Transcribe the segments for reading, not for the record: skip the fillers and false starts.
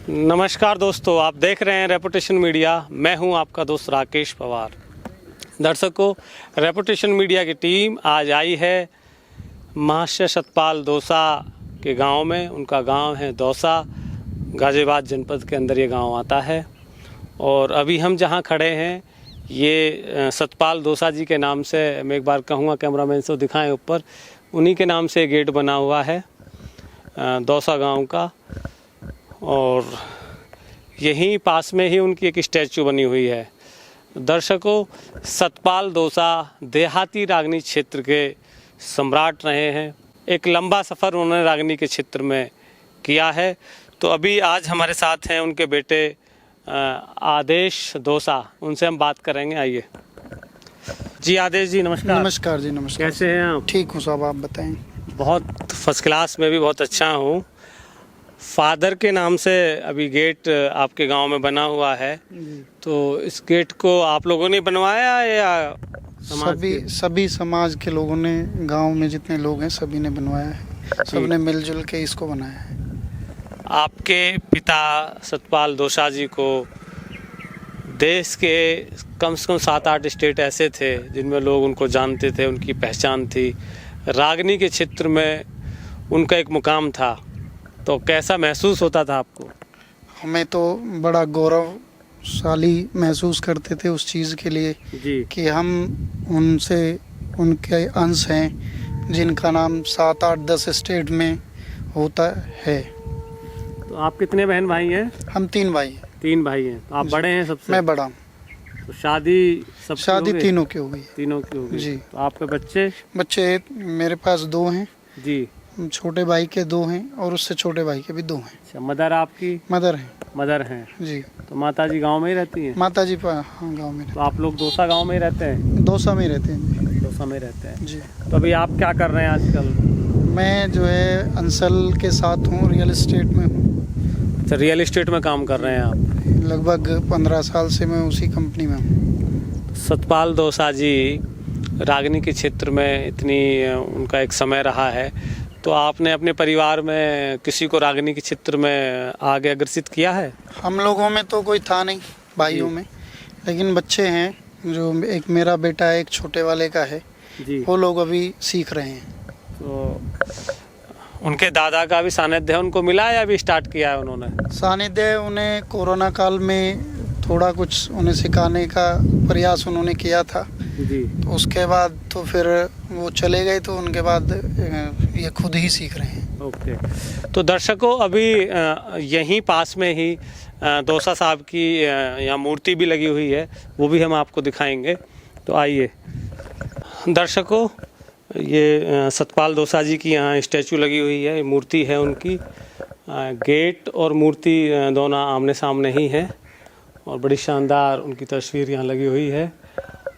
नमस्कार दोस्तों, आप देख रहे हैं रेपुटेशन मीडिया। मैं हूं आपका दोस्त राकेश पवार। दर्शकों, रेपुटेशन मीडिया की टीम आज आई है महाशय सतपाल दोसा के गांव में। उनका गांव है दौसा, गाजियाबाद जनपद के अंदर ये गांव आता है। और अभी हम जहां खड़े हैं ये सतपाल दोसा जी के नाम से, मैं एक बार कहूँगा कैमरामैन से दिखाएं ऊपर, उन्हीं के नाम से गेट बना हुआ है दौसा गांव का। और यहीं पास में ही उनकी एक स्टैचू बनी हुई है। दर्शकों, सतपाल दोसा देहाती रागनी क्षेत्र के सम्राट रहे हैं। एक लंबा सफ़र उन्होंने रागनी के क्षेत्र में किया है। तो अभी आज हमारे साथ हैं उनके बेटे आदेश दोसा, उनसे हम बात करेंगे। आइए जी। आदेश जी नमस्कार। नमस्कार जी। नमस्कार। कैसे हैं आप? ठीक हूँ साहब, आप बताएं। बहुत फर्स्ट क्लास में भी बहुत अच्छा हूँ। फादर के नाम से अभी गेट आपके गांव में बना हुआ है, तो इस गेट को आप लोगों ने बनवाया या सभी समाज के लोगों ने, गांव में जितने लोग हैं सभी ने बनवाया है। सबने मिलजुल के इसको बनाया है। आपके पिता सतपाल दोसा जी को देश के कम से कम 7-8 स्टेट ऐसे थे जिनमें लोग उनको जानते थे, उनकी पहचान थी। रागनी के क्षेत्र में उनका एक मुकाम था। तो कैसा महसूस होता था आपको? हमें तो बड़ा गौरवशाली महसूस करते थे उस चीज़ के लिए जी। कि हम उनसे, उनके अंश हैं जिनका नाम 7-8-10 स्टेट में होता है। तो आप कितने बहन भाई हैं? हम 3 भाई हैं। 3 भाई हैं। तो आप बड़े हैं सबसे? मैं बड़ा हूँ। तो शादी तीनों की हो गई। तीनों की हो गई जी। तो आपके बच्चे? मेरे पास 2 हैं जी। छोटे भाई के 2 हैं और उससे छोटे भाई के भी 2 हैं। अच्छा, मदर आपकी? मदर हैं जी। तो माता जी गाँव में ही रहती हैं? माता जी हाँ, गाँव में। तो आप लोग दौसा गाँव में ही रहते हैं? दौसा में रहते हैं। दौसा में रहते हैं जी। तो अभी आप क्या कर रहे हैं आजकल? मैं जो है अंसल के साथ हूँ, रियल एस्टेट में हूँ। अच्छा, रियल एस्टेट में काम कर रहे हैं आप? लगभग 15 साल से मैं उसी कंपनी में हूँ। सतपाल दोसा जी रागनी के क्षेत्र में इतनी उनका एक समय रहा है, तो आपने अपने परिवार में किसी को रागनी के क्षेत्र में आगे अग्रसित किया है? हम लोगों में तो कोई था नहीं, भाइयों में, लेकिन बच्चे हैं जो, एक मेरा बेटा है, एक छोटे वाले का है जी। वो लोग अभी सीख रहे हैं। तो उनके दादा का भी सानिध्य उनको मिला या अभी स्टार्ट किया है उन्होंने? सानिध्य उन्हें कोरोना काल में थोड़ा कुछ उन्हें सिखाने का प्रयास उन्होंने किया था जी। तो उसके बाद तो फिर वो चले गए, तो उनके बाद ये खुद ही सीख रहे हैं। ओके। तो दर्शकों, अभी यहीं पास में ही दोसा साहब की यहाँ मूर्ति भी लगी हुई है, वो भी हम आपको दिखाएंगे। तो आइए दर्शकों, ये सतपाल दोसा जी की यहाँ स्टैचू लगी हुई है, मूर्ति है उनकी। गेट और मूर्ति दोनों आमने सामने ही है और बड़ी शानदार उनकी तस्वीर यहाँ लगी हुई है।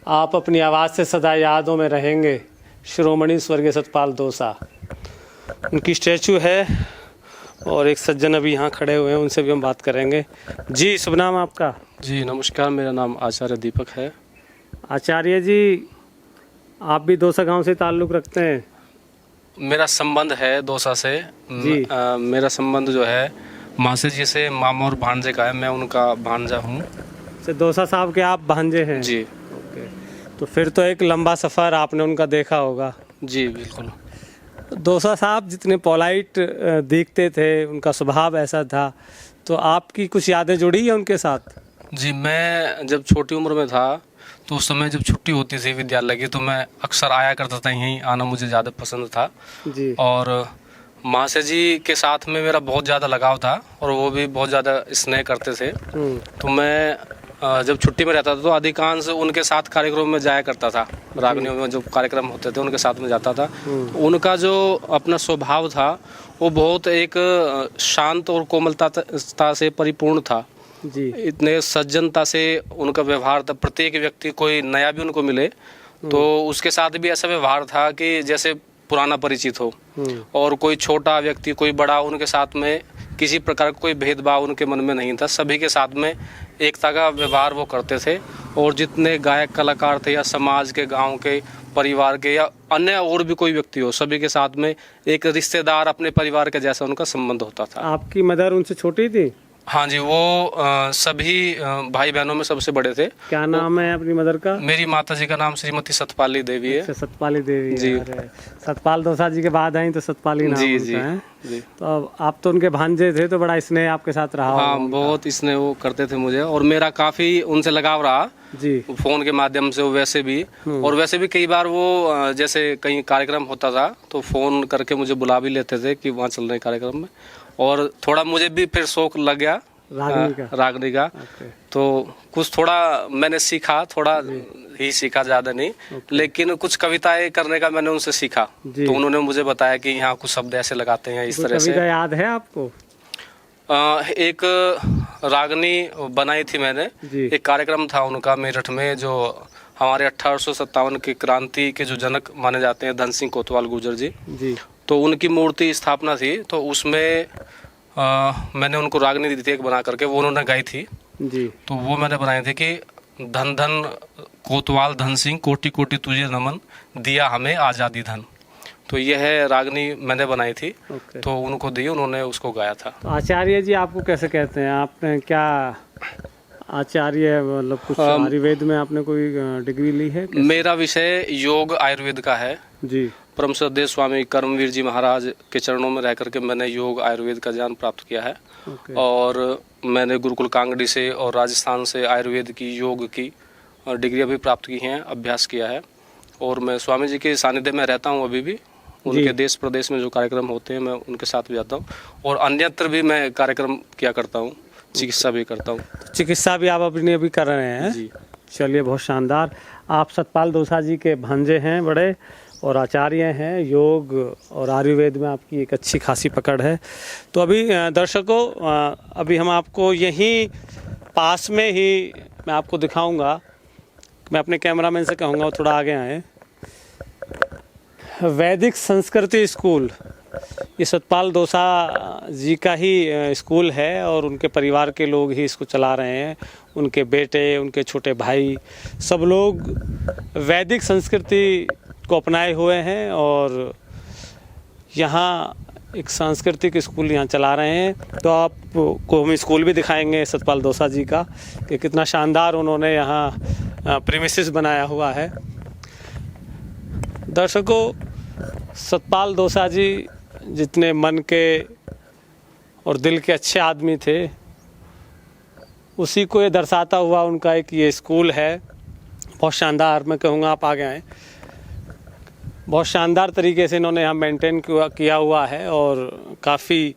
आप अपनी आवाज़ से सदा यादों में रहेंगे, श्रोमणी स्वर्गीय सतपाल दोसा। उनकी स्टैचू है और एक सज्जन अभी यहाँ खड़े हुए हैं, उनसे भी हम बात करेंगे। जी, शुभ नाम आपका? जी नमस्कार, मेरा नाम आचार्य दीपक है। आचार्य जी, आप भी दौसा गांव से ताल्लुक़ रखते हैं? मेरा संबंध है दौसा से जी। मेरा संबंध जो है मासी जी से, मामा और भांजे का है। मैं उनका भांजा हूँ। दौसा साहब के आप भांजे हैं? जी। ओके। तो फिर तो एक लंबा सफ़र आपने उनका देखा होगा। जी बिल्कुल। दोसा साहब जितने पोलाइट दिखते थे, उनका स्वभाव ऐसा था, तो आपकी कुछ यादें जुड़ी है उनके साथ? जी, मैं जब छोटी उम्र में था तो उस समय जब छुट्टी होती थी विद्यालय की, तो मैं अक्सर आया करता था, यहीं आना मुझे ज़्यादा पसंद था जी। और मासी जी के साथ में मेरा बहुत ज़्यादा लगाव था और वो भी बहुत ज़्यादा स्नेह करते थे। तो मैं जब छुट्टी में रहता था तो अधिकांश उनके साथ कार्यक्रम में जाया करता था। रागनियों में जो कार्यक्रम होते थे उनके साथ में जाता था। उनका जो अपना स्वभाव था वो बहुत एक शांत और कोमलता से परिपूर्ण था जी। इतने सज्जनता से उनका व्यवहार था। प्रत्येक व्यक्ति, कोई नया भी उनको मिले तो उसके साथ भी ऐसा व्यवहार था कि जैसे पुराना परिचित हो, और कोई छोटा व्यक्ति कोई बड़ा, उनके साथ में किसी प्रकार का कोई भेदभाव उनके मन में नहीं था। सभी के साथ में एकता का व्यवहार वो करते थे। और जितने गायक कलाकार थे या समाज के, गांव के, परिवार के या अन्य और भी कोई व्यक्ति हो, सभी के साथ में एक रिश्तेदार, अपने परिवार के जैसा उनका संबंध होता था। आपकी मदर उनसे छोटी थी? हाँ जी, वो सभी भाई बहनों में सबसे बड़े थे। क्या नाम है अपनी मदर का? मेरी माता जी का नाम श्रीमती सतपाली देवी है। अच्छा, सतपाली देवी जी। है। अरे, सतपाल दोसा जी के बाद आई तो सतपाली नाम जी उनका जी है। जी। तो अब आप तो उनके भांजे थे, तो बड़ा स्नेह आपके साथ रहा हाँ, होगा उनका। बहुत इसने वो करते थे मुझे, और मेरा काफ़ी उनसे लगाव रहा जी। फ़ोन के माध्यम से, वैसे भी। और वैसे भी कई बार वो जैसे कहीं कार्यक्रम होता था तो फ़ोन करके मुझे बुला भी लेते थे कि वहाँ चल रहे हैं कार्यक्रम में, और थोड़ा मुझे भी फिर शौक लग गया रागनी का। तो कुछ थोड़ा मैंने सीखा, थोड़ा ही सीखा, ज़्यादा नहीं, लेकिन कुछ कविताएं करने का मैंने उनसे सीखा। तो उन्होंने मुझे बताया कि यहाँ कुछ शब्द ऐसे लगाते हैं, इस तरह से। कविता याद है आपको? एक रागनी बनाई थी मैंने। एक कार्यक्रम था उनका मेरठ में, जो हमारे 1857 की क्रांति के जो जनक माने जाते हैं, धन सिंह कोतवाल गुर्जर जी। तो उनकी मूर्ति स्थापना थी, तो उसमें मैंने उनको रागनी दी थी एक बना करके, वो उन्होंने गाई थी जी। तो वो मैंने बनाई थी कि धन धन कोतवाल धन सिंह, कोटि कोटि तुझे नमन, दिया हमें आज़ादी धन। तो यह है रागनी मैंने बनाई थी। तो उनको दी, उन्होंने उसको गाया था। तो आचार्य जी आपको कैसे कहते हैं? आपने क्या आचार्य, मतलब कुछ आयुर्वेद में आपने कोई डिग्री ली है? मेरा विषय योग आयुर्वेद का है जी। परम श्रद्धेय स्वामी कर्मवीर जी महाराज के चरणों में रह करके मैंने योग आयुर्वेद का ज्ञान प्राप्त किया है। और मैंने गुरुकुल कांगड़ी से और राजस्थान से आयुर्वेद की, योग की डिग्रियां भी प्राप्त की हैं, अभ्यास किया है। और मैं स्वामी जी के सानिध्य में रहता हूं अभी भी। उनके देश प्रदेश में जो कार्यक्रम होते हैं मैं उनके साथ भी जाता हूँ, और अन्यत्र भी मैं कार्यक्रम किया करता हूँ, चिकित्सा भी करता हूँ। चिकित्सा भी आप अपनी अभी कर रहे हैं जी? चलिए, बहुत शानदार। आप सतपाल दोसा जी के भांजे हैं बड़े, और आचार्य हैं। योग और आयुर्वेद में आपकी एक अच्छी खासी पकड़ है। तो अभी दर्शकों, अभी हम आपको यहीं पास में ही मैं आपको दिखाऊंगा। मैं अपने कैमरामैन से कहूँगा वो थोड़ा आगे आए। वैदिक संस्कृति स्कूल, ये सतपाल दोसा जी का ही स्कूल है, और उनके परिवार के लोग ही इसको चला रहे हैं। उनके बेटे, उनके छोटे भाई, सब लोग वैदिक संस्कृति को अपनाए हुए हैं, और यहाँ एक सांस्कृतिक स्कूल यहाँ चला रहे हैं। तो आपको हम स्कूल भी दिखाएंगे सतपाल दोसा जी का, कि कितना शानदार उन्होंने यहाँ प्रीमिसेस बनाया हुआ है। दर्शकों, सतपाल दोसा जी जितने मन के और दिल के अच्छे आदमी थे, उसी को ये दर्शाता हुआ उनका एक ये स्कूल है। बहुत शानदार, मैं कहूँगा आप आगे आएँ। बहुत शानदार तरीके से इन्होंने यहाँ मेंटेन किया हुआ है, और काफ़ी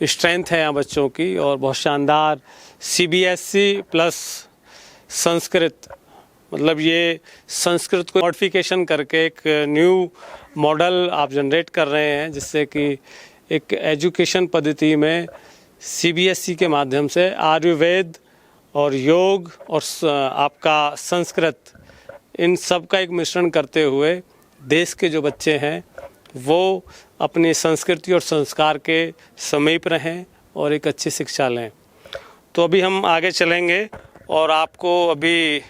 स्ट्रेंथ है यहाँ बच्चों की, और बहुत शानदार CBSE प्लस संस्कृत, मतलब ये संस्कृत को मॉडिफिकेशन करके एक न्यू मॉडल आप जनरेट कर रहे हैं, जिससे कि एक एजुकेशन पद्धति में CBSE के माध्यम से आयुर्वेद और योग और आपका संस्कृत, इन सब का एक मिश्रण करते हुए देश के जो बच्चे हैं वो अपनी संस्कृति और संस्कार के समीप रहें और एक अच्छी शिक्षा लें। तो अभी हम आगे चलेंगे, और आपको अभी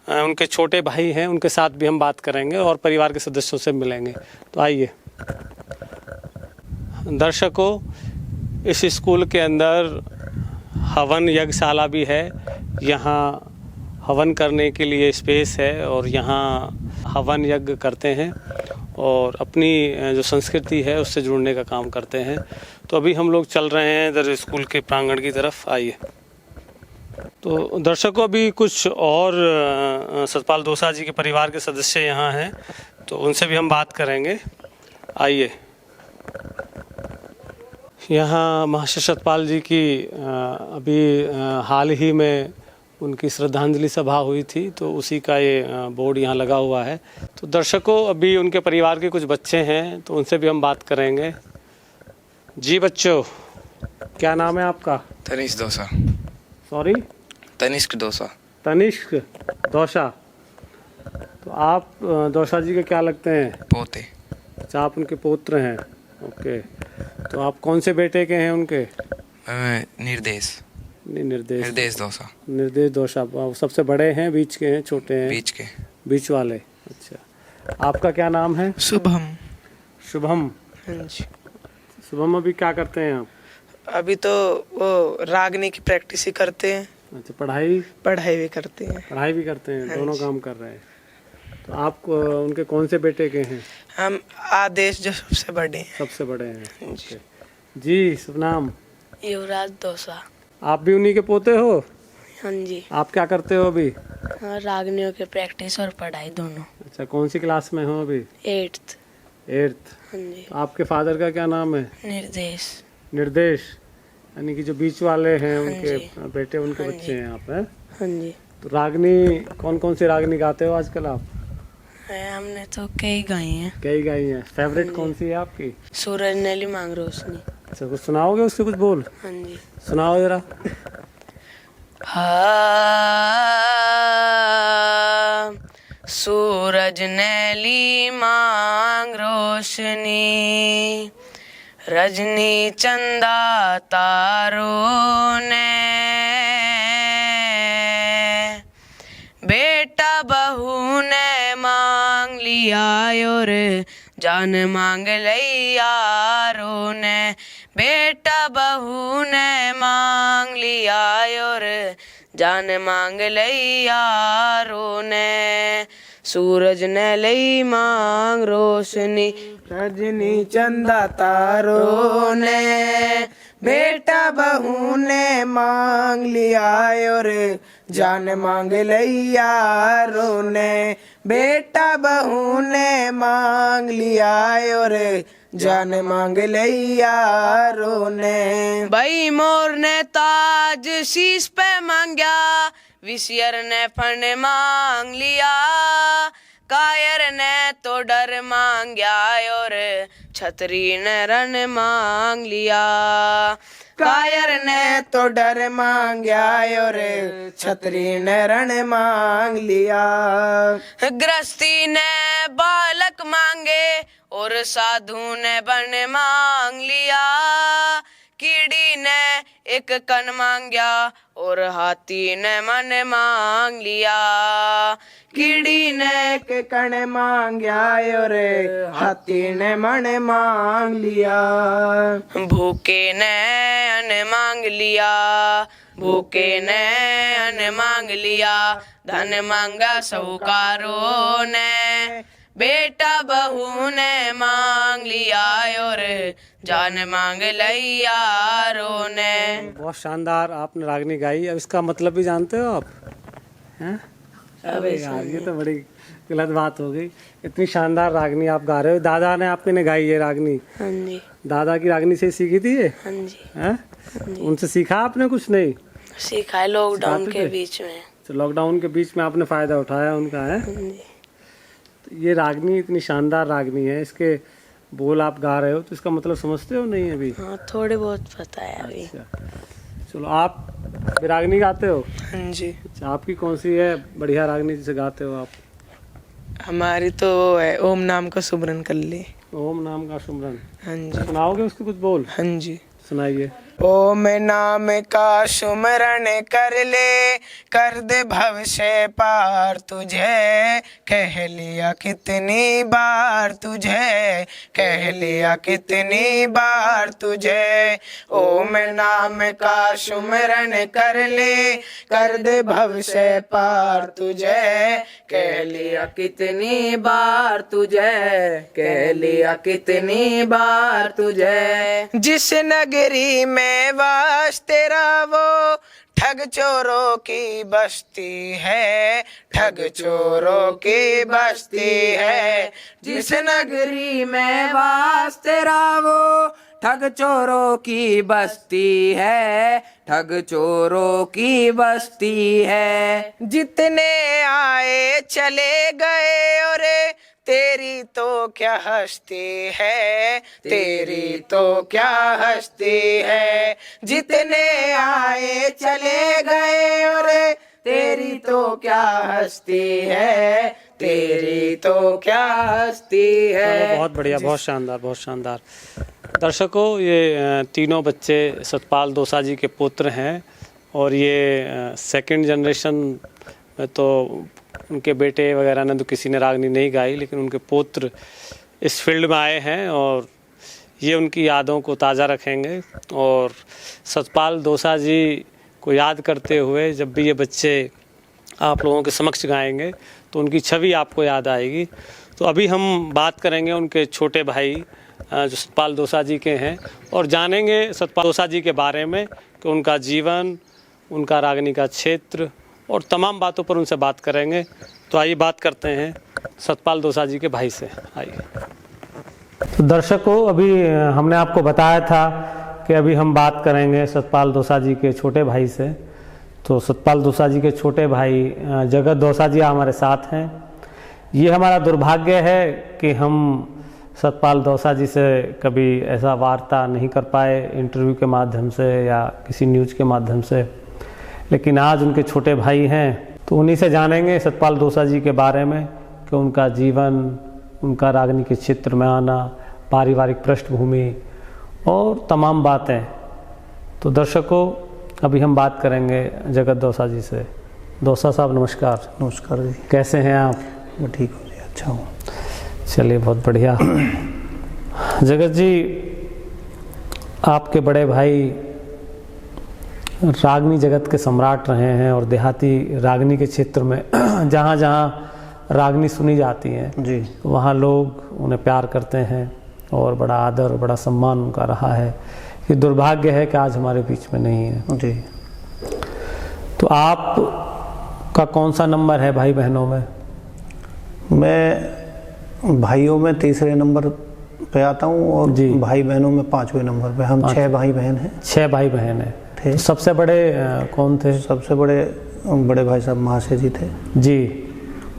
उनके छोटे भाई हैं, उनके साथ भी हम बात करेंगे, और परिवार के सदस्यों से मिलेंगे। तो आइए दर्शकों, इस स्कूल के अंदर हवन यज्ञशाला भी है। यहाँ हवन करने के लिए स्पेस है, और यहाँ हवन यज्ञ करते हैं और अपनी जो संस्कृति है उससे जुड़ने का काम करते हैं। तो अभी हम लोग चल रहे हैं इधर स्कूल के प्रांगण की तरफ। आइए। तो दर्शकों, अभी कुछ और सतपाल दोसा जी के परिवार के सदस्य यहाँ हैं, तो उनसे भी हम बात करेंगे। आइए। यहाँ महाशय सतपाल जी की अभी हाल ही में उनकी श्रद्धांजलि सभा हुई थी, तो उसी का ये बोर्ड यहाँ लगा हुआ है। तो दर्शकों, अभी उनके परिवार के कुछ बच्चे हैं, तो उनसे भी हम बात करेंगे। जी बच्चों, क्या नाम है आपका? तनिष्क दोसा। सॉरी? तनिष्क दोसा। तनिष्क दोसा। तो आप दोसा जी के क्या लगते हैं? पोते। अच्छा, आप उनके पुत्र हैं। ओके। तो आप कौन से बेटे के हैं उनके? निर्देश दोसा। निर्देश दोसा। सबसे बड़े हैं, बीच के हैं, छोटे हैं? बीच के। बीच वाले। अच्छा। आपका क्या नाम है? शुभम। शुभम। शुभम, अभी क्या करते हैं आप? अभी तो वो रागनी की प्रैक्टिस ही करते हैं, अच्छा, पढ़ाई पढ़ाई भी करते हैं। पढ़ाई भी करते हैं, हाँ दोनों जी। काम कर रहे हैं। तो आप उनके कौन से बेटे के हैं? हम आदेश जो सबसे बड़े हैं। सबसे बड़े हैं। ओके जी, शुभ नाम? युवराज दोसा। आप भी उन्हीं के पोते हो? हाँ जी। आप क्या करते हो अभी? हाँ, रागनियों के प्रैक्टिस और पढ़ाई दोनों। अच्छा, कौन सी क्लास में हो अभी? 8th। 8th। हाँ जी। आपके फादर का क्या नाम है? निर्देश। निर्देश, यानी कि जो बीच वाले हैं हाँ उनके जी। बेटे, उनके हाँ बच्चे जी। हैं आप, हैं? हाँ जी। तो रागनी कौन कौन सी रागनी गाते हो आजकल आप? हमने तो कई गाई हैं। कई गाई हैं। फेवरेट हाँ जी। कौन सी है आपकी? सूरज नली मांग रोशनी। अच्छा, कुछ सुनाओगे उससे? कुछ बोल हाँ जी। सुनाओ जरा। हाँ, सूरज नली मांग रोशनी, रजनी चंदा तारों ने, बेटा बहू ने मांग लिया और जान मांग लई यारों ने, बेटा बहू ने मांग लिया और जान मांग लई यारों ने, सूरज ने लई मांग रोशनी, रजनी चंदा तारों ने, बेटा बहू ने मांग लिया और जान मांग लिया यारों ने, बेटा बहू ने मांग लिया और जान मांग लिया यारों ने। भाई मोर ने ताज शीश पे मांगया, विशियर ने फन मांग लिया, कायर ने तो डर मांगया और छतरी ने रन मांग लिया, कायर ने तो डर मांगया और छतरी ने रण मांग लिया, गृहस्थी ने बालक मांगे और साधु ने बन मांग लिया, कीड़ी ने एक कन मांगया और हाथी ने मन मांग लिया, कीड़ी ने के कण मांगया और हाथी ने मन मांग लिया, भूखे ने अन्न मांग लिया, भूखे ने अन्न मांग लिया, धन मांगा साहूकारों ने, बेटा बहू ने मांग लिया और जान मांग लई यारों ने। बहुत शानदार आपने रागनी गाई। अब इसका मतलब भी जानते हो आप? हैं? अरे यार, ये तो बड़ी गलत बात हो गई। इतनी शानदार रागनी आप गा रहे हो। दादा ने आपके ने गाई है रागनी? हाँ जी। दादा की रागनी से सीखी थी ये? हाँ जी। हैं? उनसे सीखा आपने कुछ? नहीं सीखा है लॉकडाउन सिखाते के थे? बीच में। तो लॉकडाउन के बीच में आपने फायदा उठाया उनका, है? हाँ जी। तो ये रागनी इतनी शानदार रागनी है, इसके बोल आप गा रहे हो, तो इसका मतलब समझते हो नहीं अभी? हाँ, थोड़े बहुत पता है अभी। अच्छा, चलो आप भी रागनी गाते हो? हाँ जी। अच्छा, आपकी कौन सी है बढ़िया रागनी जिसे गाते हो आप? हमारी तो वो है ओम नाम का सुमरन कर ले। ओम नाम का सुमरन। हाँ जी। सुनाओगे उसके कुछ बोल? हाँ जी। सुनाइए। ओम नाम का सुमरन कर ले, कर दे भव से पार तुझे, कह लिया कितनी बार तुझे, कह लिया कितनी बार तुझे, ओम नाम का सुमरन कर ले, कर दे भव से पार तुझे, कह लिया कितनी बार तुझे, कह लिया कितनी बार तुझे, जिस नगरी में वास तेरा वो ठग चोरों की बस्ती है, ठग चोरों की बस्ती है, जिस नगरी में वास तेरा वो ठग चोरों की बस्ती है, ठग चोरों की बस्ती है, जितने आए चले गए और तेरी तो क्या हस्ती है, तेरी तो क्या हस्ती है, जितने आए चले गए और तेरी तो क्या हस्ती है, तेरी तो क्या हस्ती है। बहुत बढ़िया, बहुत शानदार, बहुत शानदार। दर्शकों, ये तीनों बच्चे सतपाल दोसा जी के पुत्र हैं और ये सेकंड जनरेशन में तो उनके बेटे वगैरह ने तो किसी ने रागनी नहीं गाई, लेकिन उनके पुत्र इस फील्ड में आए हैं और ये उनकी यादों को ताज़ा रखेंगे। और सतपाल दोसा जी को याद करते हुए जब भी ये बच्चे आप लोगों के समक्ष गाएंगे तो उनकी छवि आपको याद आएगी। तो अभी हम बात करेंगे उनके छोटे भाई जो सतपाल दोसा जी के हैं और जानेंगे सतपाल दोसा जी के बारे में कि उनका जीवन, उनका रागनी का क्षेत्र और तमाम बातों पर उनसे बात करेंगे। तो आइए बात करते हैं सतपाल दोसा जी के भाई से। आइए। तो दर्शकों, अभी हमने आपको बताया था कि अभी हम बात करेंगे सतपाल दोसा जी के छोटे भाई से। तो सतपाल दोसा जी के छोटे भाई जगत दोसा जी हमारे साथ हैं। ये हमारा दुर्भाग्य है कि हम सतपाल दोसा जी से कभी ऐसा वार्ता नहीं कर पाए इंटरव्यू के माध्यम से या किसी न्यूज़ के माध्यम से, लेकिन आज उनके छोटे भाई हैं तो उन्हीं से जानेंगे सतपाल दोसा जी के बारे में कि उनका जीवन, उनका रागनी के क्षेत्र में आना, पारिवारिक पृष्ठभूमि और तमाम बातें। तो दर्शकों, अभी हम बात करेंगे जगत दोसा जी से। दोसा साहब नमस्कार। नमस्कार जी। कैसे हैं आप? मैं ठीक हूँ जी, अच्छा हूँ। चलिए, बहुत बढ़िया। जगत जी, आपके बड़े भाई रागनी जगत के सम्राट रहे हैं और देहाती रागनी के क्षेत्र में जहाँ जहाँ रागनी सुनी जाती हैं जी, वहाँ लोग उन्हें प्यार करते हैं और बड़ा आदर और बड़ा सम्मान उनका रहा है। ये दुर्भाग्य है कि आज हमारे बीच में नहीं है जी। तो आप का कौन सा नंबर है भाई बहनों में? मैं भाइयों में तीसरे नंबर पे आता हूँ और जी, भाई बहनों में 5वें नंबर पे। हम 6 भाई बहन हैं। 6 भाई बहन हैं। थे। सबसे बड़े कौन थे? सबसे बड़े भाई साहब महाशय जी थे जी।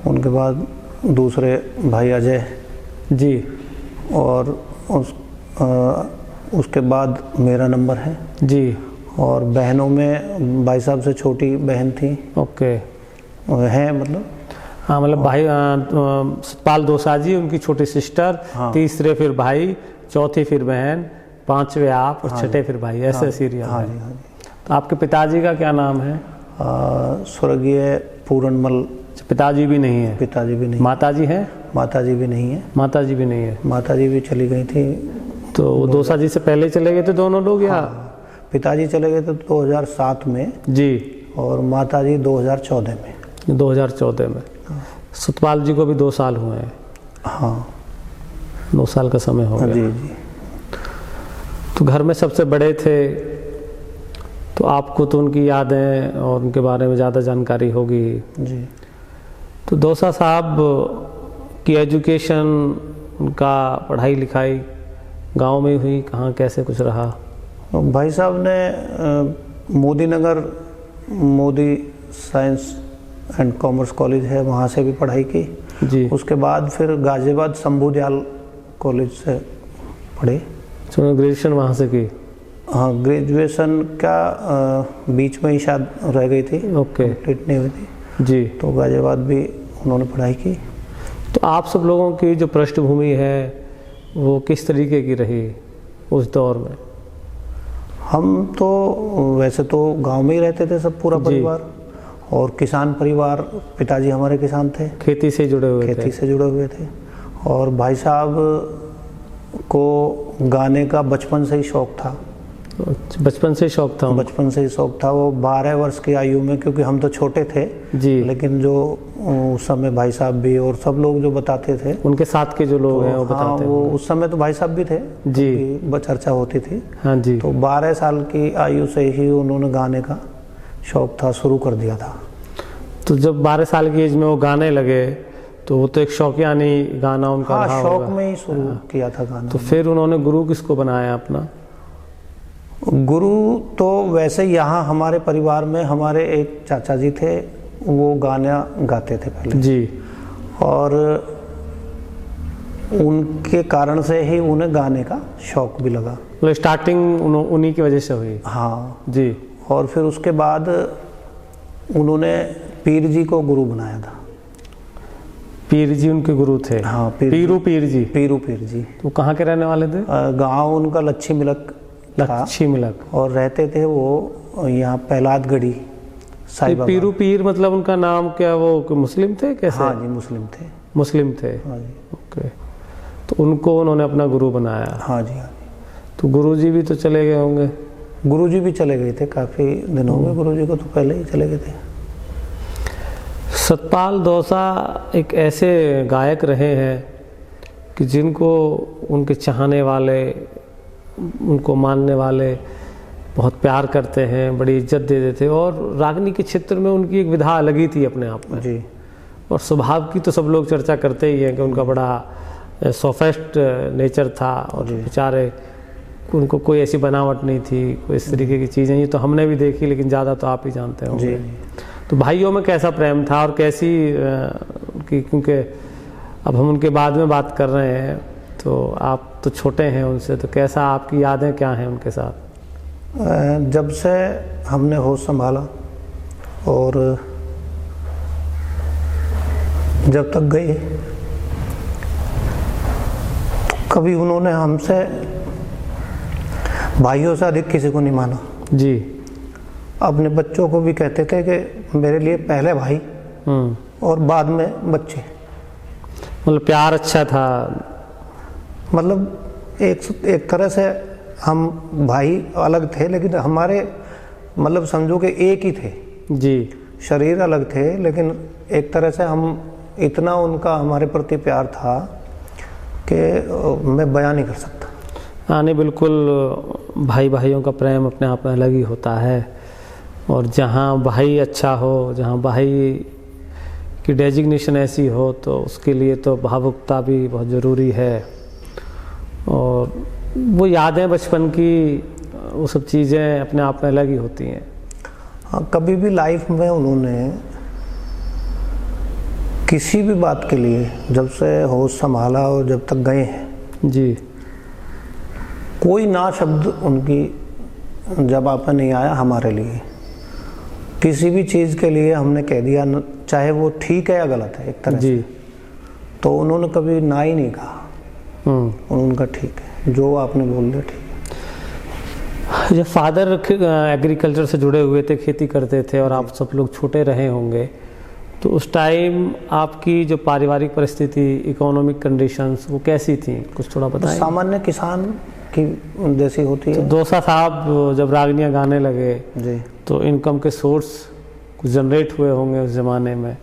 उनके बाद दूसरे भाई अजय जी। और उसके बाद मेरा नंबर है जी। और बहनों में भाई साहब से छोटी बहन थी। ओके। है मतलब, हाँ, मतलब भाई सतपाल दोसा जी, उनकी छोटी सिस्टर, हाँ। तीसरे फिर भाई, चौथी फिर बहन, 5वें आप और 6ठे फिर भाई, ऐसे सीरियल हाँ है। जी, हाँ जी। तो आपके पिताजी का क्या नाम है? स्वर्गीय पूरनमल। पिताजी भी नहीं है? पिताजी भी नहीं। माताजी है? माताजी भी नहीं है। माताजी भी नहीं है। माताजी भी चली गई थी। तो दोसा जी से पहले चले गए थे दोनों लोग या? हाँ, पिताजी चले गए थे 2007 में जी, और माताजी 2014 में। 2014 में। सतपाल जी को भी 2 साल हुए हैं। हाँ, 2 साल का समय हो गया। जी जी। तो घर में सबसे बड़े थे तो आपको तो उनकी यादें और उनके बारे में ज़्यादा जानकारी होगी जी। तो दोसा साहब की एजुकेशन, उनका पढ़ाई लिखाई गांव में हुई, कहाँ कैसे कुछ रहा? भाई साहब ने Modi Nagar Modi science and commerce college है, वहाँ से भी पढ़ाई की जी। उसके बाद फिर गाजियाबाद शंभू दयाल कॉलेज से पढ़े। तो ग्रेजुएशन वहाँ से की? हाँ, ग्रेजुएशन का बीच में ही शायद रह गई थी। ओके। कंप्लीट नहीं हुई थी जी। तो गाजियाबाद भी उन्होंने पढ़ाई की। तो आप सब लोगों की जो पृष्ठभूमि है वो किस तरीके की रही उस दौर में? हम तो वैसे तो गांव में ही रहते थे सब, पूरा परिवार, और किसान परिवार। पिताजी हमारे किसान थे, खेती से जुड़े हुए थे। खेती से जुड़े हुए थे। और भाई साहब को गाने का बचपन से ही शौक था। बचपन से शौक था? बचपन से ही शौक था। वो 12 वर्ष की आयु में, क्योंकि हम तो छोटे थे जी, लेकिन जो उस समय भाई साहब भी और सब लोग जो बताते थे, उनके साथ के जो लोग हैं वो हाँ, बताते वो उस समय तो भाई साहब भी थे जी, चर्चा होती थी। हाँ जी। तो 12 साल की आयु से ही उन्होंने गाने का शौक था, शुरू कर दिया था। तो जब 12 साल की एज में वो गाने लगे तो वो तो एक शौकियानी गाना उनका हाँ, रहा शौक होगा। में ही शुरू किया था गाना। तो फिर उन्होंने गुरु किसको बनाया अपना? गुरु तो वैसे यहाँ हमारे परिवार में हमारे एक चाचा जी थे, वो गाना गाते थे पहले जी, और उनके कारण से ही उन्हें गाने का शौक भी लगा। तो स्टार्टिंग उन्हीं की वजह से हुई? हाँ जी। और फिर उसके बाद उन्होंने पीर जी को गुरु बनाया था। पीर जी उनके गुरु थे? हाँ, पीरू पीर जी। पीरू पीर जी। तो कहाँ के रहने वाले थे? गांव उनका लच्छी मिलक था। लच्छी मिलक। और रहते थे वो यहाँ पहलादगढ़ी साईं बाबा। पीरू पीर मतलब उनका नाम क्या, वो मुस्लिम थे कैसे? हाँ जी, मुस्लिम थे। मुस्लिम थे। हाँ जी। ओके। तो उनको उन्होंने अपना गुरु बनाया। हाँ जी, हाँ तो गुरुजी भी तो चले गए होंगे? गुरुजी भी चले गए थे, काफ़ी दिन हो गए गुरुजी को, तो पहले ही चले गए थे। सतपाल दौसा एक ऐसे गायक रहे हैं कि जिनको उनके चाहने वाले, उनको मानने वाले बहुत प्यार करते हैं, बड़ी इज्जत दे देते हैं, और रागनी के क्षेत्र में उनकी एक विधा अलग ही थी अपने आप में जी। और स्वभाव की तो सब लोग चर्चा करते ही हैं कि उनका बड़ा सॉफ्ट नेचर था, और बेचारे उनको कोई ऐसी बनावट नहीं थी, कोई इस तरीके की चीज़ें, ये तो हमने भी देखी, लेकिन ज़्यादा तो आप ही जानते होंगे। तो भाइयों में कैसा प्रेम था और कैसी क्योंकि अब हम उनके बाद में बात कर रहे हैं, तो आप तो छोटे हैं उनसे, तो कैसा आपकी यादें क्या हैं उनके साथ? जब से हमने होश संभाला और जब तक गए, कभी उन्होंने हमसे भाइयों से अधिक किसी को नहीं माना जी। अपने बच्चों को भी कहते थे कि मेरे लिए पहले भाई और बाद में बच्चे। मतलब प्यार अच्छा था, मतलब एक तरह से हम भाई अलग थे, लेकिन हमारे मतलब समझो कि एक ही थे जी। शरीर अलग थे, लेकिन एक तरह से हम इतना उनका हमारे प्रति प्यार था कि मैं बयान नहीं कर सकता। हाँ नहीं, बिल्कुल भाई भाइयों का प्रेम अपने आप में अलग ही होता है, और जहाँ भाई अच्छा हो, जहाँ भाई की डेजिग्नेशन ऐसी हो, तो उसके लिए तो भावुकता भी बहुत ज़रूरी है। और वो यादें बचपन की, वो सब चीज़ें अपने आप में अलग ही होती हैं। हाँ, कभी भी लाइफ में उन्होंने किसी भी बात के लिए, जब से होश संभाला और जब तक गए हैं जी, कोई ना शब्द उनकी जवाब में नहीं आया हमारे लिए। किसी भी चीज़ के लिए हमने कह दिया, चाहे वो ठीक है या गलत है एक तरह जी, से, तो उन्होंने कभी ना ही नहीं कहा। उनका ठीक है, जो आपने बोल दिया ठीक है। जब फादर एग्रीकल्चर से जुड़े हुए थे, खेती करते थे, और आप सब लोग छोटे रहे होंगे, तो उस टाइम आपकी जो पारिवारिक परिस्थिति, इकोनॉमिक कंडीशंस, वो कैसी थी? कुछ थोड़ा बताएं। सामान्य किसान की जैसी होती है। तो दौसा साहब जब रागनियाँ गाने लगे जी, तो इनकम के सोर्स कुछ जनरेट हुए होंगे उस ज़माने में?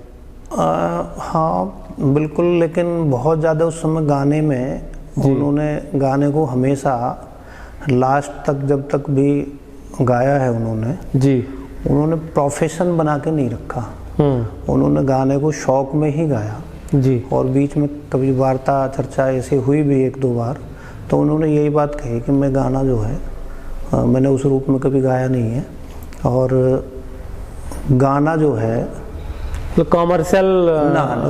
हाँ बिल्कुल, लेकिन बहुत ज़्यादा उस समय गाने में उन्होंने गाने को हमेशा लास्ट तक, जब तक भी गाया है उन्होंने जी, उन्होंने प्रोफेशन बना के नहीं रखा। उन्होंने गाने को शौक में ही गाया जी। और बीच में कभी वार्ता चर्चा ऐसी हुई भी एक दो बार, तो उन्होंने यही बात कही कि मैं गाना जो है मैंने उस रूप में कभी गाया नहीं है, और गाना जो है तो कॉमर्शियल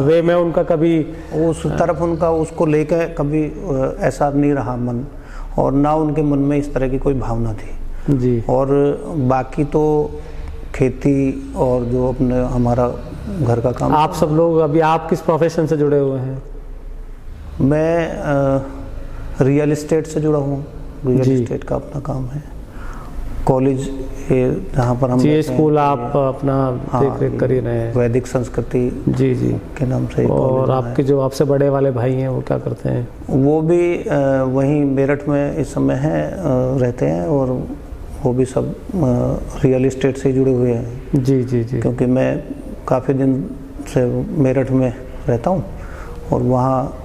वे में उनका कभी उस तरफ उनका उसको लेके कभी ऐसा नहीं रहा मन, और ना उनके मन में इस तरह की कोई भावना थी जी। और बाकी तो खेती और जो अपने हमारा घर का काम। आप सब लोग अभी आप किस प्रोफेशन से जुड़े हुए हैं? मैं रियल एस्टेट से जुड़ा हूँ। रियल एस्टेट का अपना काम है। कॉलेज जहाँ पर हम ये स्कूल आप अपना देख रेख कर ही रहे हैं, वैदिक संस्कृति जी जी के नाम से। और आपके जो आपसे बड़े वाले भाई हैं वो क्या करते हैं? वो भी वहीं मेरठ में इस समय हैं, रहते हैं, और वो भी सब रियल एस्टेट से जुड़े हुए हैं। जी जी जी। क्योंकि मैं काफ़ी दिन से मेरठ में रहता हूँ, और वहाँ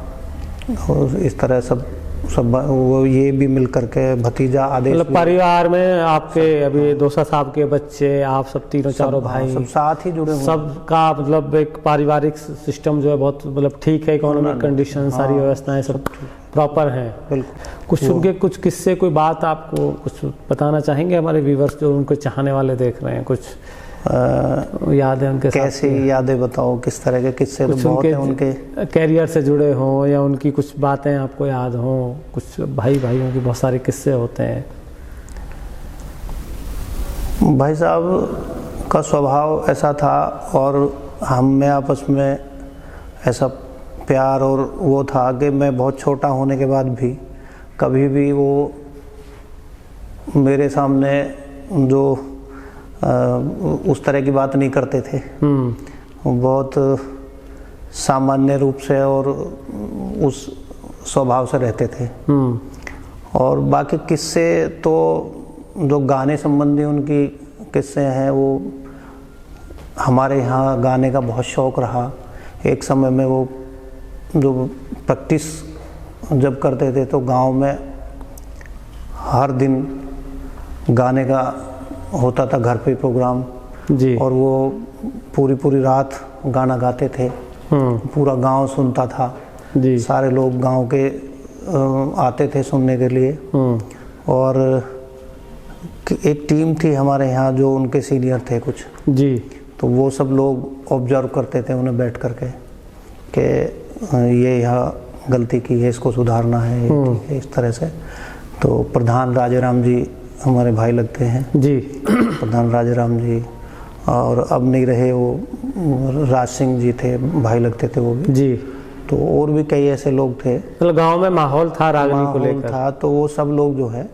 इस तरह सब वो ये भी मिल करके भतीजा आदेश, मतलब परिवार में आपके अभी दौसा साहब के बच्चे, आप सब तीनों चारों भाई सब साथ ही जुड़े हुए, सबका मतलब एक पारिवारिक सिस्टम जो है बहुत मतलब ठीक है, इकोनॉमिक कंडीशन सारी व्यवस्थाएं सब प्रॉपर हैं। बिल्कुल। कुछ उनके कुछ किस्से, कोई बात आपको कुछ बताना चाहेंगे? हमारे व्यूवर्स जो उनको चाहने वाले देख रहे हैं, कुछ यादें उनके साथ? कैसी यादें बताओ, किस तरह के किस्से? तो बहुत हैं उनके कैरियर से जुड़े हों, या उनकी कुछ बातें आपको याद हों। कुछ भाइयों की बहुत सारे किस्से होते हैं। भाई साहब का स्वभाव ऐसा था, और हम में आपस में ऐसा प्यार और वो था कि मैं बहुत छोटा होने के बाद भी कभी भी वो मेरे सामने जो उस तरह की बात नहीं करते थे। बहुत सामान्य रूप से और उस स्वभाव से रहते थे, और बाकी किस्से तो जो गाने संबंधी उनकी किस्से हैं, वो हमारे यहाँ गाने का बहुत शौक़ रहा। एक समय में वो जो प्रैक्टिस जब करते थे तो गांव में हर दिन गाने का होता था घर पे प्रोग्राम जी। और वो पूरी रात गाना गाते थे। पूरा गांव सुनता था जी। सारे लोग गांव के आते थे सुनने के लिए। और एक टीम थी हमारे यहाँ जो उनके सीनियर थे कुछ जी, तो वो सब लोग ऑब्जर्व करते थे उन्हें बैठ करके कि ये यहाँ गलती की है, इसको सुधारना है, इस तरह से। तो प्रधान राजाराम जी हमारे भाई लगते हैं जी, प्रधान राजाराम जी, और अब नहीं रहे वो राज सिंह जी थे, भाई लगते थे वो भी जी। तो और भी कई ऐसे लोग थे, मतलब गांव में माहौल था रागनी को लेकर था। तो वो सब लोग जो है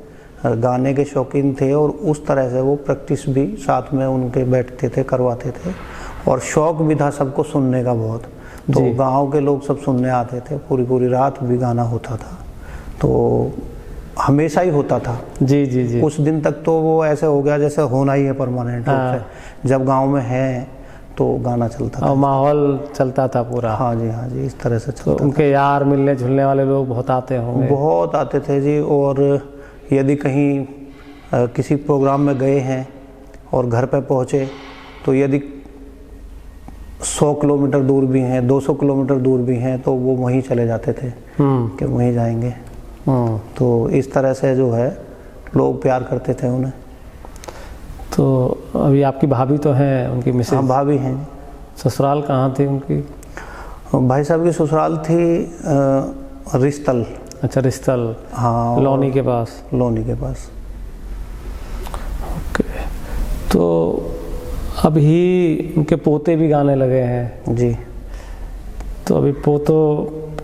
गाने के शौकीन थे और उस तरह से वो प्रैक्टिस भी साथ में उनके बैठते थे, करवाते थे। और शौक़ भी था सबको सुनने का बहुत। तो गांव के लोग सब सुनने आते थे, पूरी रात भी गाना होता था, तो हमेशा ही होता था। जी जी जी। कुछ दिन तक तो वो ऐसे हो गया जैसे होना ही है परमानेंट रूप से। जब गांव में है तो गाना चलता था और माहौल चलता था पूरा। हाँ जी, इस तरह से चलता तो उनके यार मिलने जुलने वाले लोग बहुत आते होंगे? बहुत आते थे जी। और यदि कहीं किसी प्रोग्राम में गए हैं और घर पे पहुँचे तो यदि 100 किलोमीटर दूर भी हैं, 200 किलोमीटर दूर भी हैं, तो वो वहीं चले जाते थे कि वहीं जाएंगे। तो इस तरह से जो है लोग प्यार करते थे उन्हें। तो अभी आपकी भाभी तो हैं, उनकी मिसेज? हाँ, भाभी हैं। ससुराल कहाँ थी उनकी? भाई साहब की ससुराल थी रिश्तल। अच्छा, रिश्तल। हाँ, लोनी के पास। लोनी के पास। ओके। तो अभी उनके पोते भी गाने लगे हैं जी। तो अभी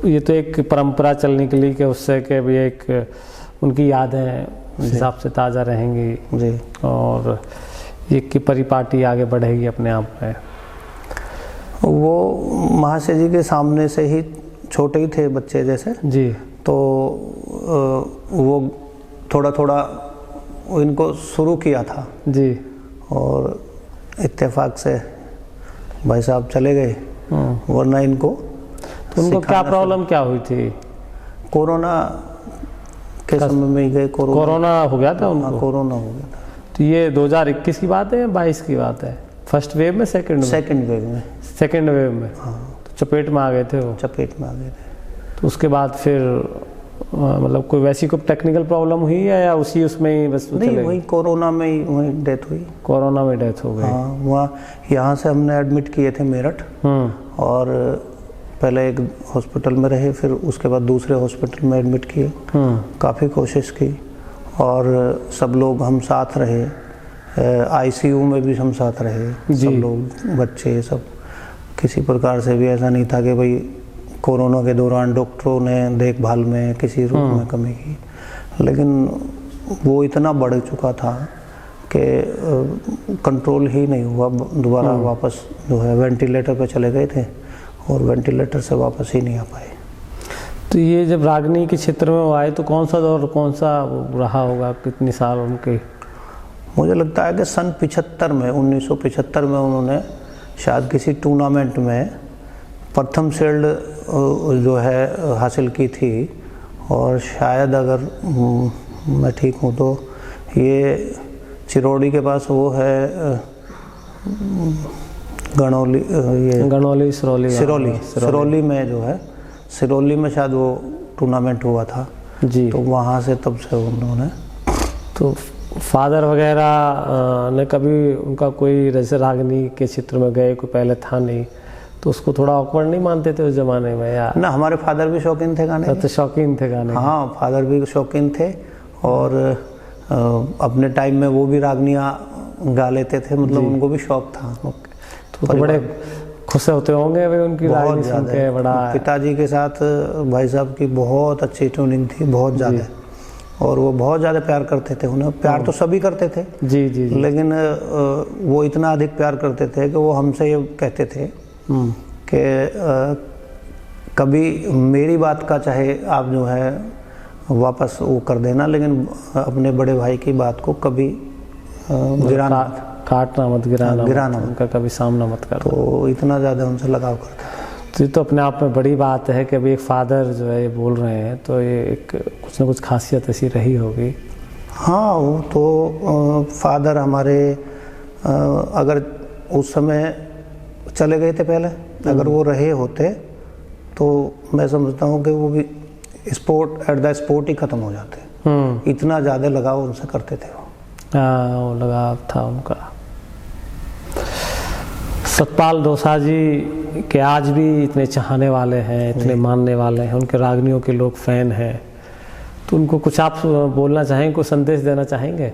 ये तो एक परंपरा चल निकली कि उससे कि भी एक उनकी यादें उस हिसाब से ताज़ा रहेंगी जी। और एक की परिपाटी आगे बढ़ेगी अपने आप में। वो महाशय जी के सामने से ही छोटे ही थे बच्चे जैसे जी। तो वो थोड़ा इनको शुरू किया था जी। और इत्तेफाक से भाई साहब चले गए, वरना इनको तो उनको क्या प्रॉब्लम क्या हुई थी? कोरोना के समय में ही गए। कोरोना हो गया था उनको? कोरोना हो गया था। तो ये 2021 की बात है या 22 की बात है? फर्स्ट वेव में, सेकंड वेव में? सेकंड वेव में। हाँ। तो चपेट में आ गए थे वो? चपेट में आ गए थे। तो उसके बाद फिर मतलब कोई वैसी कोई टेक्निकल प्रॉब्लम हुई है या उसमें ही बस नहीं, वही कोरोना में ही वही डेथ हुई। कोरोना में डेथ हो गई? हाँ, वहाँ यहाँ से हमने एडमिट किए थे मेरठ। और पहले एक हॉस्पिटल में रहे, फिर उसके बाद दूसरे हॉस्पिटल में एडमिट किए। काफ़ी कोशिश की और सब लोग हम साथ रहे, आईसीयू में भी हम साथ रहे, सब लोग, बच्चे सब। किसी प्रकार से भी ऐसा नहीं था कि भाई कोरोना के दौरान डॉक्टरों ने देखभाल में किसी रूप में कमी की, लेकिन वो इतना बढ़ चुका था कि कंट्रोल ही नहीं हुआ। दोबारा वापस जो है वेंटिलेटर पे चले गए थे और वेंटिलेटर से वापस ही नहीं आ पाए। तो ये जब रागनी के क्षेत्र में वो आए तो कौन सा दौर, कौन सा रहा होगा, कितने साल उनके? मुझे लगता है कि सन 75 में, 1975 में उन्होंने शायद किसी टूर्नामेंट में प्रथम शील्ड जो है हासिल की थी। और शायद अगर मैं ठीक हूँ तो ये चिरौड़ी के पास वो है सिरौली में जो है, सिरौली में शायद वो टूर्नामेंट हुआ था जी। तो वहाँ से तब से उन्होंने, तो फादर वगैरह ने कभी उनका कोई जैसे रागनी के क्षेत्र में गए, कोई पहले था नहीं, तो उसको थोड़ा ऑकवर्ड नहीं मानते थे उस जमाने में? या ना, हमारे फादर भी शौकीन थे गाने के। तो शौकीन थे गाने? हाँ, फादर भी शौकीन थे और अपने टाइम में वो भी रागनियाँ गा लेते थे, मतलब उनको भी शौक था। तो बड़े खुश होते होंगे वे उनकी रागनी सुन के? बड़ा पिताजी के साथ भाई साहब की बहुत अच्छी ट्यूनिंग थी, बहुत ज़्यादा, और वो बहुत ज़्यादा प्यार करते थे उन्हें। प्यार तो सभी करते थे जी जी, लेकिन वो इतना अधिक प्यार करते थे कि वो हमसे ये कहते थे कि कभी मेरी बात का चाहे आप जो है वापस वो कर देना, लेकिन अपने बड़े भाई की बात को कभी गिराना, काटना मत, गिराना गिराना मत, उनका कभी सामना मत करना। तो इतना ज़्यादा उनसे लगाव करते थे। तो ये तो अपने आप में बड़ी बात है कि अभी एक फादर जो है ये बोल रहे हैं, तो ये एक कुछ ना कुछ खासियत ऐसी रही होगी। हाँ, वो तो फादर हमारे अगर उस समय चले गए थे पहले, अगर वो रहे होते तो मैं समझता हूँ कि वो भी स्पोर्ट एट द स्पोर्ट ही ख़त्म हो जाते। इतना ज़्यादा लगाव उनसे करते थे वो। हाँ, वो लगाव था उनका। सतपाल डोसा जी के आज भी इतने चाहने वाले हैं, इतने मानने वाले हैं, उनके रागनियों के लोग फ़ैन हैं, तो उनको कुछ आप बोलना चाहेंगे, कुछ संदेश देना चाहेंगे?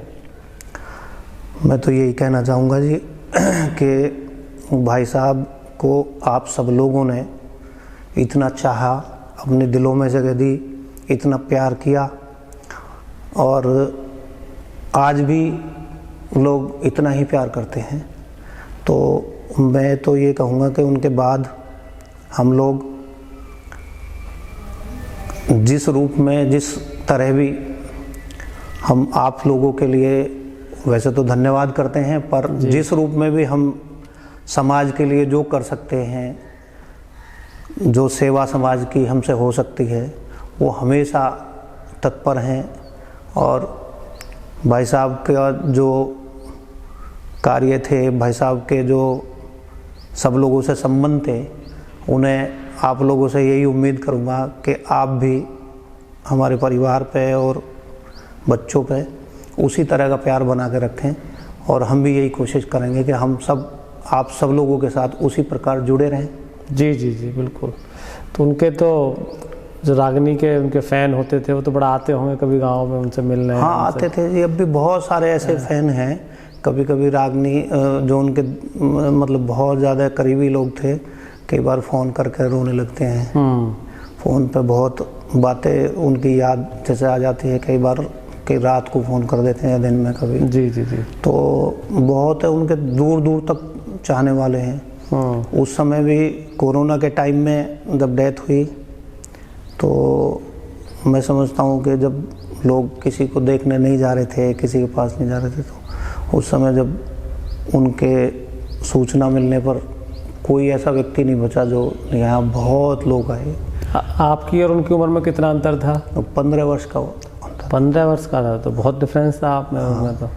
मैं तो यही कहना चाहूँगा जी कि भाई साहब को आप सब लोगों ने इतना चाहा, अपने दिलों में जगह दी, इतना प्यार किया, और आज भी लोग इतना ही प्यार करते हैं। तो मैं तो ये कहूँगा कि उनके बाद हम लोग जिस रूप में, जिस तरह भी हम आप लोगों के लिए वैसे तो धन्यवाद करते हैं, पर जिस रूप में भी हम समाज के लिए जो कर सकते हैं, जो सेवा समाज की हमसे हो सकती है, वो हमेशा तत्पर हैं। और भाई साहब का जो कार्य थे, भाई साहब के जो सब लोगों से संबंध थे, उन्हें आप लोगों से यही उम्मीद करूँगा कि आप भी हमारे परिवार पे और बच्चों पे उसी तरह का प्यार बना के रखें, और हम भी यही कोशिश करेंगे कि हम सब, आप सब लोगों के साथ उसी प्रकार जुड़े रहें। जी जी जी, बिल्कुल। तो उनके तो जो रागनी के उनके फ़ैन होते थे, वो तो बड़ा आते होंगे कभी गांव में उनसे मिलने? हाँ, आते थे जी। अब भी बहुत सारे ऐसे फ़ैन हैं। कभी कभी रागनी जो उनके मतलब बहुत ज़्यादा करीबी लोग थे, कई बार फ़ोन करके रोने लगते हैं। फ़ोन पे बहुत बातें उनकी याद जैसे आ जाती है, कई बार कि रात को फ़ोन कर देते हैं, दिन में कभी। जी जी जी। तो बहुत है, उनके दूर दूर तक चाहने वाले हैं। उस समय भी कोरोना के टाइम में जब डेथ हुई, तो मैं समझता हूँ कि जब लोग किसी को देखने नहीं जा रहे थे, किसी के पास नहीं जा रहे थे, तो उस समय जब उनके सूचना मिलने पर कोई ऐसा व्यक्ति नहीं बचा जो यहाँ बहुत लोग आए। आपकी और उनकी उम्र में कितना अंतर था? 15 वर्ष का। 15 वर्ष का था, तो बहुत डिफरेंस था आप में। हाँ। तो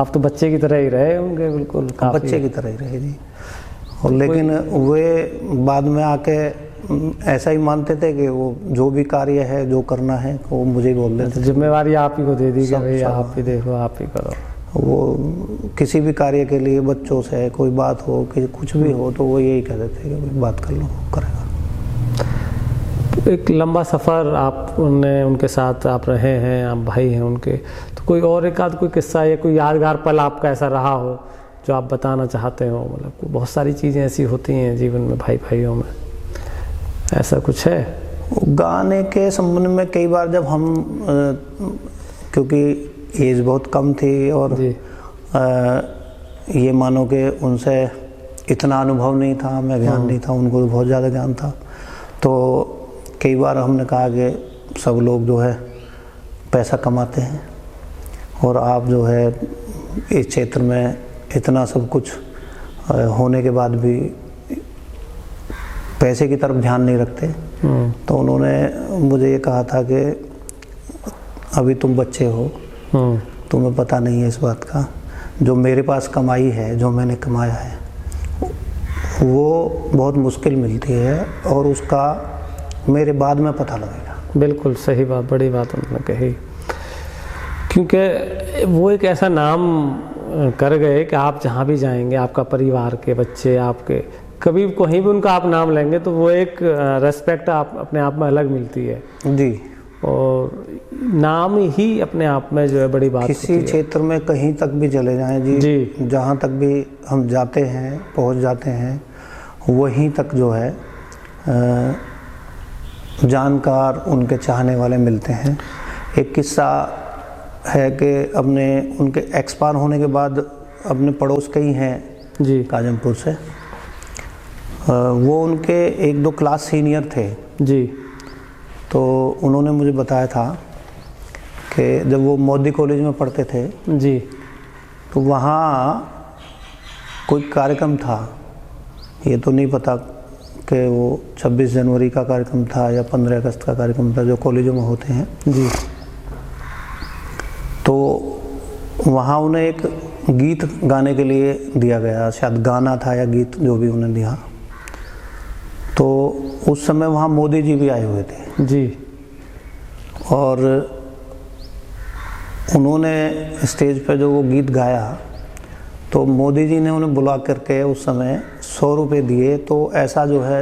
आप तो बच्चे की तरह ही रहे होंगे। बिल्कुल, बच्चे की तरह ही रहे जी। और लेकिन वे बाद में आके ऐसा ही मानते थे कि वो जो भी कार्य है, जो करना है, वो मुझे बोल देते। जिम्मेवारी आप ही को दे दी कि भाई आप ही देखो, आप ही करो। वो किसी भी कार्य के लिए बच्चों से कोई बात हो, कि कुछ भी हो, तो वो यही कह देते हैं कि बात कर लो, करेगा। एक लंबा सफ़र आपने उनके साथ आप रहे हैं, आप भाई हैं उनके, तो कोई और एक आध कोई किस्सा या कोई यादगार पल आपका ऐसा रहा हो जो आप बताना चाहते हो? मतलब बहुत सारी चीज़ें ऐसी होती हैं जीवन में, भाई भाइयों में, ऐसा कुछ है? गाने के संबंध में कई बार जब हम क्योंकि एज बहुत कम थी और ये मानो कि उनसे इतना अनुभव नहीं था, हमें ज्ञान नहीं था, उनको बहुत ज़्यादा ज्ञान था, तो कई बार हमने कहा कि सब लोग जो है पैसा कमाते हैं और आप जो है इस क्षेत्र में इतना सब कुछ होने के बाद भी पैसे की तरफ ध्यान नहीं रखते। तो उन्होंने मुझे ये कहा था कि अभी तुम बच्चे हो, तुम्हें पता नहीं है इस बात का, जो मेरे पास कमाई है, जो मैंने कमाया है, वो बहुत मुश्किल मिलती है और उसका मेरे बाद में पता लगेगा। बिल्कुल सही बात, बड़ी बात उन्होंने कही, क्योंकि वो एक ऐसा नाम कर गए कि आप जहाँ भी जाएंगे, आपका परिवार के बच्चे आपके कभी कहीं भी उनका आप नाम लेंगे तो वो एक रेस्पेक्ट आप अपने आप में अलग मिलती है जी। और नाम ही अपने आप में जो है बड़ी बात होती है। किसी क्षेत्र में कहीं तक भी चले जाएं जी, जहाँ तक भी हम जाते हैं, पहुँच जाते हैं, वहीं तक जो है जानकार उनके चाहने वाले मिलते हैं। एक किस्सा है कि अपने उनके एक्सपायर होने के बाद अपने पड़ोस के ही हैं जी, काजमपुर से, वो उनके 1-2 क्लास सीनियर थे जी। तो उन्होंने मुझे बताया था कि जब वो मोदी कॉलेज में पढ़ते थे जी, तो वहाँ कोई कार्यक्रम था, ये तो नहीं पता कि वो 26 जनवरी का कार्यक्रम था या 15 अगस्त का कार्यक्रम था जो कॉलेजों में होते हैं जी। तो वहाँ उन्हें एक गीत गाने के लिए दिया गया, शायद गाना था या गीत, जो भी उन्हें दिया। तो उस समय वहाँ मोदी जी भी आए हुए थे जी, और उन्होंने स्टेज पर जो वो गीत गाया तो मोदी जी ने उन्हें बुला करके उस समय 100 रुपये दिए। तो ऐसा जो है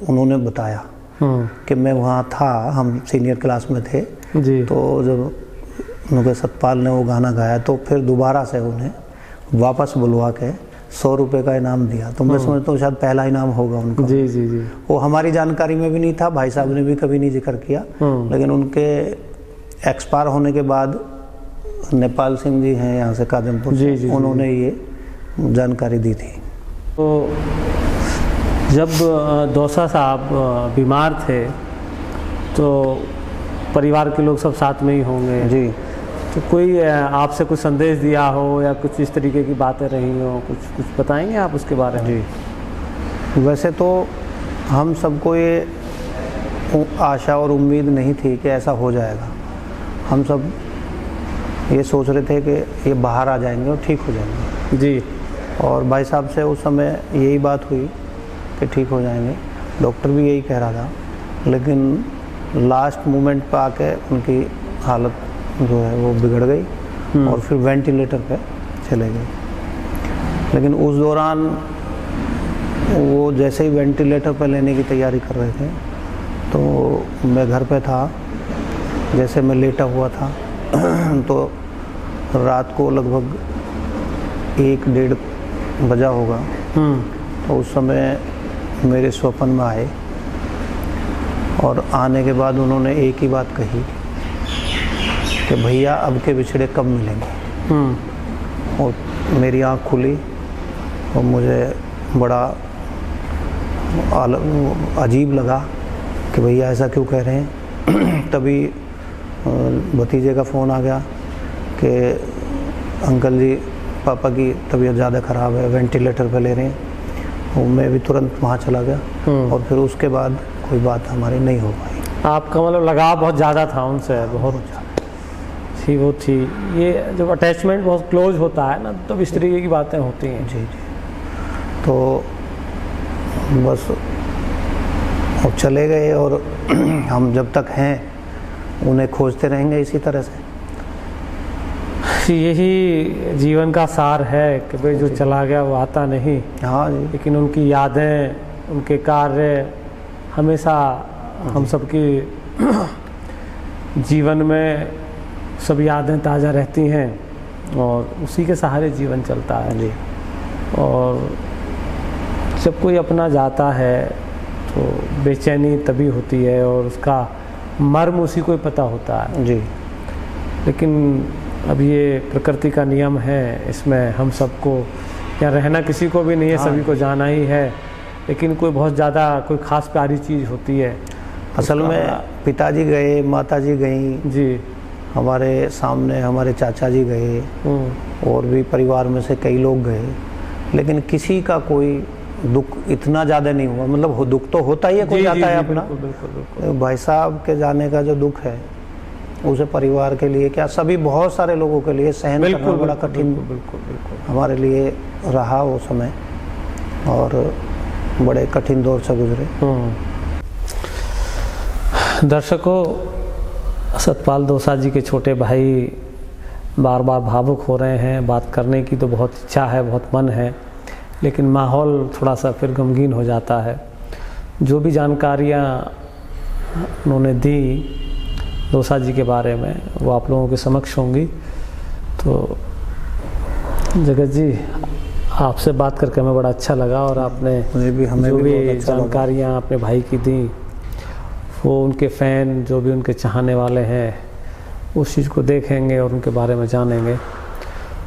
उन्होंने बताया कि मैं वहाँ था, हम सीनियर क्लास में थे जी। तो जब उनके सतपाल ने वो गाना गाया तो फिर दोबारा से उन्हें वापस बुलवा के 100 रुपये का इनाम दिया। तो मैं समझता हूँ शायद पहला इनाम होगा उनका। जी जी जी। वो हमारी जानकारी में भी नहीं था, भाई साहब ने भी कभी नहीं जिक्र किया, लेकिन उनके एक्सपायर होने के बाद नेपाल सिंह जी हैं यहाँ से काजमपुर से, उन्होंने ये जानकारी दी थी। तो जब दौसा साहब बीमार थे तो परिवार के लोग सब साथ में ही होंगे जी। तो कोई आपसे कुछ संदेश दिया हो या कुछ इस तरीके की बातें रही हो, कुछ बताएंगे आप उसके बारे में? जी, वैसे तो हम सबको ये आशा और उम्मीद नहीं थी कि ऐसा हो जाएगा। हम सब ये सोच रहे थे कि ये बाहर आ जाएंगे और ठीक हो जाएंगे जी। और भाई साहब से उस समय यही बात हुई कि ठीक हो जाएंगे, डॉक्टर भी यही कह रहा था, लेकिन लास्ट मोमेंट पे आके उनकी हालत जो है वो बिगड़ गई और फिर वेंटिलेटर पे चले गए। लेकिन उस दौरान वो जैसे ही वेंटिलेटर पे लेने की तैयारी कर रहे थे तो मैं घर पे था, जैसे मैं लेटा हुआ था तो रात को लगभग 1-1:30 बजा होगा। तो उस समय मेरे स्वप्न में आए और आने के बाद उन्होंने एक ही बात कही कि भैया अब के बिछड़े कब मिलेंगे। और मेरी आँख खुली और मुझे बड़ा अजीब लगा कि भैया ऐसा क्यों कह रहे हैं। तभी भतीजे का फ़ोन आ गया कि अंकल जी पापा की तबीयत ज़्यादा ख़राब है, वेंटिलेटर पे ले रहे हैं। और मैं भी तुरंत वहाँ चला गया और फिर उसके बाद कोई बात हमारी नहीं हो पाई। आपका मतलब लगाव बहुत ज़्यादा था उनसे, बहुत थी वो थी। ये जब अटैचमेंट बहुत क्लोज होता है ना तब इस तरीके की बातें होती हैं। जी जी। तो बस अब चले गए और हम जब तक हैं उन्हें खोजते रहेंगे इसी तरह से। यही जीवन का सार है कि भाई जो चला गया वो आता नहीं। हाँ जी। लेकिन उनकी यादें, उनके कार्य हमेशा हम सबकी जीवन में सब यादें ताज़ा रहती हैं और उसी के सहारे जीवन चलता है जी। और जब कोई अपना जाता है तो बेचैनी तभी होती है और उसका मर्म उसी को ही पता होता है जी। लेकिन अब ये प्रकृति का नियम है, इसमें हम सबको यहाँ रहना किसी को भी नहीं है, सभी को जाना ही है। लेकिन कोई बहुत ज़्यादा कोई ख़ास प्यारी चीज़ होती है। असल में पिताजी गए, माताजी गई जी, हमारे सामने हमारे चाचा जी गए और भी परिवार में से कई लोग गए, लेकिन किसी का कोई दुख इतना ज़्यादा नहीं हुआ। मतलब दुख तो होता ही है, कोई जाता है अपना। बिल्कुल। भाई साहब के जाने का जो दुख है उसे परिवार के लिए क्या, सभी बहुत सारे लोगों के लिए सहन करना बड़ा कठिन हमारे लिए रहा वो समय और बड़े कठिन दौर से गुजरे। दर्शकों, सतपाल दौसा जी के छोटे भाई बार बार भावुक हो रहे हैं। बात करने की तो बहुत इच्छा है, बहुत मन है, लेकिन माहौल थोड़ा सा फिर गमगीन हो जाता है। जो भी जानकारियाँ उन्होंने दी दौसा जी के बारे में वो आप लोगों के समक्ष होंगी। तो जगत जी, आपसे बात करके हमें बड़ा अच्छा लगा और आपने हमें जो भी जानकारियाँ अपने भाई की दी वो उनके फ़ैन, जो भी उनके चाहने वाले हैं, उस चीज़ को देखेंगे और उनके बारे में जानेंगे।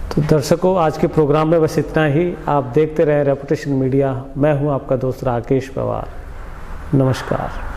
तो दर्शकों, आज के प्रोग्राम में बस इतना ही। आप देखते रहे रेपुटेशन मीडिया। मैं हूं आपका दोस्त राकेश पवार। नमस्कार।